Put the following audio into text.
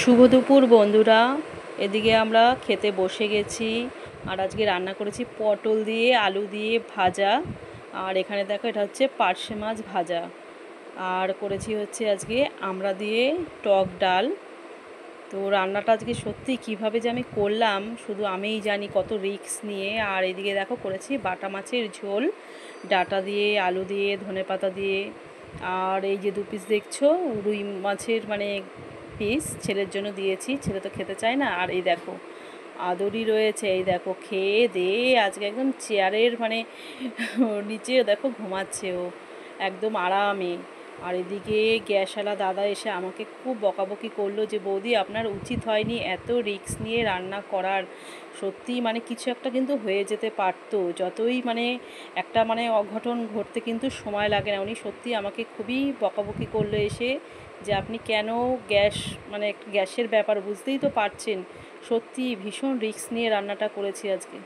শুভ দুপুর বন্ধুরা। এদিকে আমরা খেতে বসে গেছি। আর আজকে রান্না করেছি পটল দিয়ে আলু দিয়ে ভাজা। আর এখানে দেখো, এটা হচ্ছে পার্শে মাছ ভাজা। আর করেছি হচ্ছে আজকে আমড়া দিয়ে টক ডাল। তো রান্নাটা আজকে সত্যি কিভাবে যে আমি করলাম শুধু আমিই জানি, কত রিস্ক নিয়ে। আর এদিকে দেখো করেছি বাটা মাছের ঝোল, ডাঁটা দিয়ে আলু দিয়ে ধনেপাতা দিয়ে। আর এই যে 2 পিস দেখছো রুই মাছের মানে পিস ছেলের জন্য দিয়েছি, ছেলে তো খেতে চায় না। আর এই দেখো আদরি রয়েছে, এই দেখো খেয়ে দিয়ে আজকে একদম চেয়ারের মানে নিচে দেখো ঘুমাচ্ছে ও একদম আরামে। আর এদিকে গ্যাসওয়ালা দাদা এসে আমাকে খুব বকাবকি করলো যে বৌদি আপনার উচিত হয়নি এত রিস্ক নিয়ে রান্না করার। সত্যিই মানে কিছু একটা কিন্তু হয়ে যেতে পারতো, যতই মানে একটা মানে অঘটন ঘটতে কিন্তু সময় লাগে না। উনি সত্যি আমাকে খুবই বকাবকি করলো এসে, যে আপনি কেন গ্যাস মানে গ্যাসের ব্যাপার বুঝতেই তো পারছেন। সত্যি ভীষণ রিস্ক নিয়ে রান্নাটা করেছি আজকে।